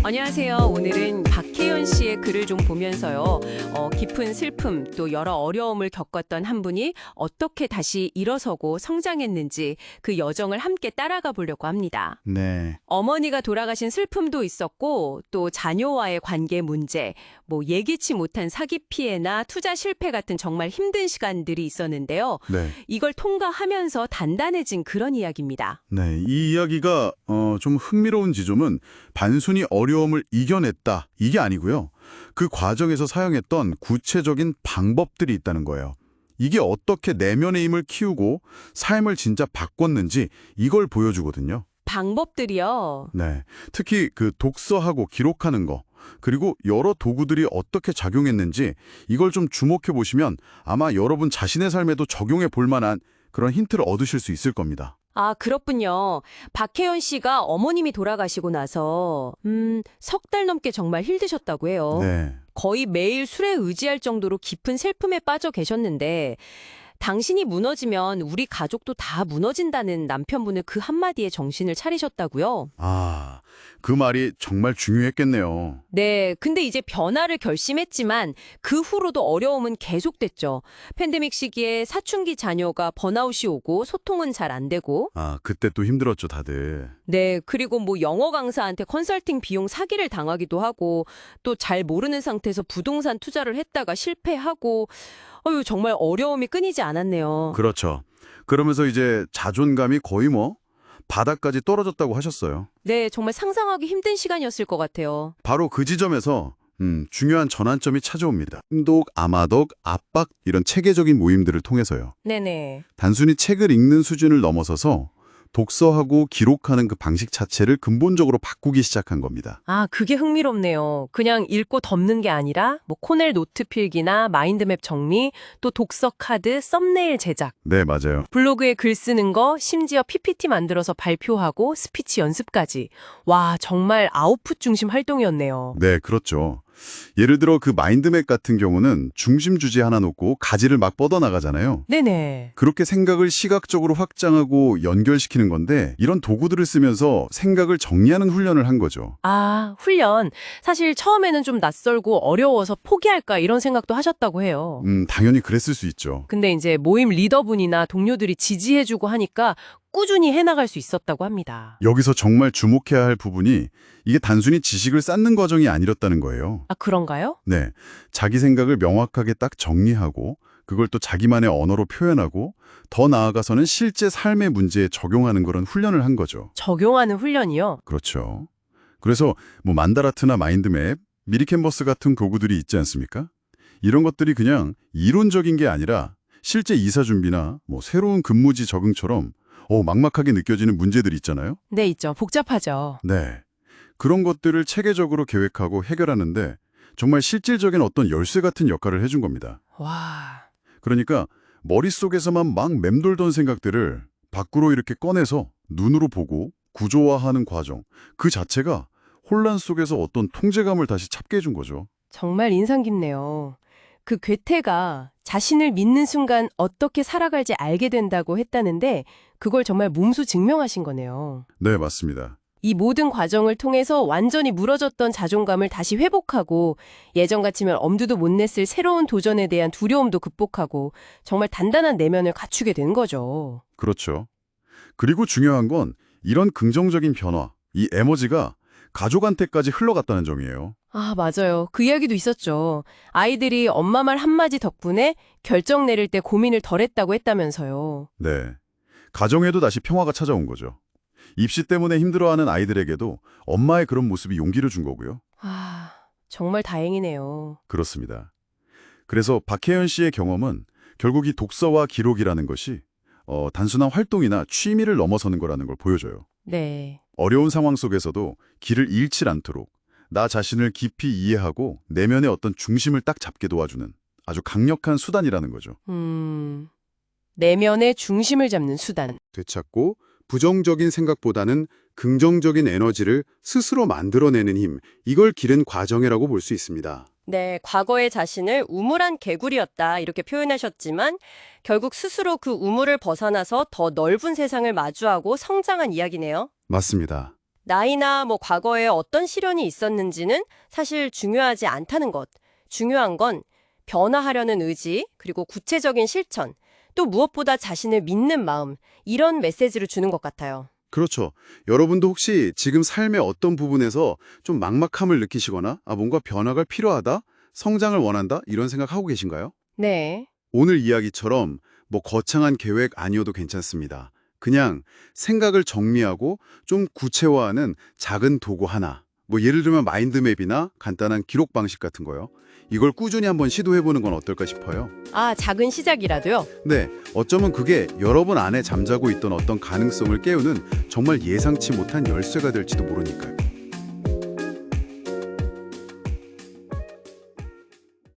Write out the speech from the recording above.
안녕하세요. 오늘은 박혜연 씨의 글을 좀 보면서요. 깊은 슬픔 또 여러 어려움을 겪었던 한 분이 어떻게 다시 일어서고 성장했는지 그 여정을 함께 따라가 보려고 합니다. 네, 어머니가 돌아가신 슬픔도 있었고 또 자녀와의 관계 문제, 예기치 못한 사기 피해나 투자 실패 같은 정말 힘든 시간들이 있었는데요. 네, 이걸 통과하면서 단단해진 그런 이야기입니다. 네. 이 이야기가 좀 흥미로운 지점은 단순히 어려움을 이겨냈다 이게 아니고요. 그 과정에서 사용했던 구체적인 방법들이 있다는 거예요. 이게 어떻게 내면의 힘을 키우고 삶을 진짜 바꿨는지 이걸 보여주거든요. 방법들이요. 네, 특히 그 독서하고 기록하는 거, 그리고 여러 도구들이 어떻게 작용했는지 이걸 좀 주목해 보시면 아마 여러분 자신의 삶에도 적용해 볼 만한 그런 힌트를 얻으실 수 있을 겁니다. 아, 그렇군요. 박혜연 씨가 어머님이 돌아가시고 나서 석 달 넘게 정말 힘드셨다고 해요. 네. 거의 매일 술에 의지할 정도로 깊은 슬픔에 빠져 계셨는데 당신이 무너지면 우리 가족도 다 무너진다는 남편분의 그 한마디에 정신을 차리셨다고요? 아, 그 말이 정말 중요했겠네요. 네, 근데 이제 변화를 결심했지만 그 후로도 어려움은 계속됐죠. 팬데믹 시기에 사춘기 자녀가 번아웃이 오고 소통은 잘 안 되고 아, 그때 또 힘들었죠, 다들. 네, 그리고 영어 강사한테 컨설팅 비용 사기를 당하기도 하고 또 잘 모르는 상태에서 부동산 투자를 했다가 실패하고 정말 어려움이 끊이지 않았네요. 그렇죠. 그러면서 이제 자존감이 거의 바닥까지 떨어졌다고 하셨어요. 네, 정말 상상하기 힘든 시간이었을 것 같아요. 바로 그 지점에서 중요한 전환점이 찾아옵니다. 힘독, 아마독, 압박 이런 체계적인 모임들을 통해서요. 네네. 단순히 책을 읽는 수준을 넘어서서 독서하고 기록하는 그 방식 자체를 근본적으로 바꾸기 시작한 겁니다. 아, 그게 흥미롭네요. 그냥 읽고 덮는 게 아니라 코넬 노트 필기나 마인드맵 정리, 또 독서 카드, 썸네일 제작, 네, 맞아요. 블로그에 글 쓰는 거, 심지어 PPT 만들어서 발표하고 스피치 연습까지. 와, 정말 아웃풋 중심 활동이었네요. 네, 그렇죠. 예를 들어 그 마인드맵 같은 경우는 중심 주제 하나 놓고 가지를 막 뻗어나가잖아요. 네네. 그렇게 생각을 시각적으로 확장하고 연결시키는 건데 이런 도구들을 쓰면서 생각을 정리하는 훈련을 한 거죠. 아, 훈련. 사실 처음에는 좀 낯설고 어려워서 포기할까 이런 생각도 하셨다고 해요. 당연히 그랬을 수 있죠. 근데 이제 모임 리더분이나 동료들이 지지해주고 하니까 꾸준히 해나갈 수 있었다고 합니다. 여기서 정말 주목해야 할 부분이 이게 단순히 지식을 쌓는 과정이 아니었다는 거예요. 아, 그런가요? 네, 자기 생각을 명확하게 딱 정리하고 그걸 또 자기만의 언어로 표현하고 더 나아가서는 실제 삶의 문제에 적용하는 그런 훈련을 한 거죠. 적용하는 훈련이요? 그렇죠. 그래서 만다라트나 마인드맵, 미리캔버스 같은 도구들이 있지 않습니까? 이런 것들이 그냥 이론적인 게 아니라 실제 이사 준비나 새로운 근무지 적응처럼 막막하게 느껴지는 문제들이 있잖아요. 네, 있죠. 복잡하죠. 네. 그런 것들을 체계적으로 계획하고 해결하는데 정말 실질적인 어떤 열쇠 같은 역할을 해준 겁니다. 와, 그러니까 머릿속에서만 막 맴돌던 생각들을 밖으로 이렇게 꺼내서 눈으로 보고 구조화하는 과정, 그 자체가 혼란 속에서 어떤 통제감을 다시 찾게 해준 거죠. 정말 인상 깊네요. 그 괴테가 자신을 믿는 순간 어떻게 살아갈지 알게 된다고 했다는데 그걸 정말 몸소 증명하신 거네요. 네, 맞습니다. 이 모든 과정을 통해서 완전히 무너졌던 자존감을 다시 회복하고 예전 같으면 엄두도 못 냈을 새로운 도전에 대한 두려움도 극복하고 정말 단단한 내면을 갖추게 된 거죠. 그렇죠. 그리고 중요한 건 이런 긍정적인 변화, 이 에너지가 가족한테까지 흘러갔다는 점이에요. 아, 맞아요. 그 이야기도 있었죠. 아이들이 엄마 말 한마디 덕분에 결정 내릴 때 고민을 덜 했다고 했다면서요. 네. 가정에도 다시 평화가 찾아온 거죠. 입시 때문에 힘들어하는 아이들에게도 엄마의 그런 모습이 용기를 준 거고요. 아, 정말 다행이네요. 그렇습니다. 그래서 박혜연 씨의 경험은 결국 이 독서와 기록이라는 것이 단순한 활동이나 취미를 넘어서는 거라는 걸 보여줘요. 네. 어려운 상황 속에서도 길을 잃지 않도록 나 자신을 깊이 이해하고 내면의 어떤 중심을 딱 잡게 도와주는 아주 강력한 수단이라는 거죠. 내면의 중심을 잡는 수단. 되찾고 부정적인 생각보다는 긍정적인 에너지를 스스로 만들어내는 힘, 이걸 기른 과정이라고 볼 수 있습니다. 네, 과거의 자신을 우물한 개구리였다 이렇게 표현하셨지만 결국 스스로 그 우물을 벗어나서 더 넓은 세상을 마주하고 성장한 이야기네요. 맞습니다. 나이나 과거에 어떤 시련이 있었는지는 사실 중요하지 않다는 것. 중요한 건 변화하려는 의지, 그리고 구체적인 실천, 또 무엇보다 자신을 믿는 마음, 이런 메시지를 주는 것 같아요. 그렇죠. 여러분도 혹시 지금 삶의 어떤 부분에서 좀 막막함을 느끼시거나 뭔가 변화가 필요하다, 성장을 원한다 이런 생각하고 계신가요? 네. 오늘 이야기처럼 거창한 계획 아니어도 괜찮습니다. 그냥 생각을 정리하고 좀 구체화하는 작은 도구 하나, 예를 들면 마인드맵이나 간단한 기록 방식 같은 거요. 이걸 꾸준히 한번 시도해보는 건 어떨까 싶어요. 작은 시작이라도요? 네, 어쩌면 그게 여러분 안에 잠자고 있던 어떤 가능성을 깨우는 정말 예상치 못한 열쇠가 될지도 모르니까요.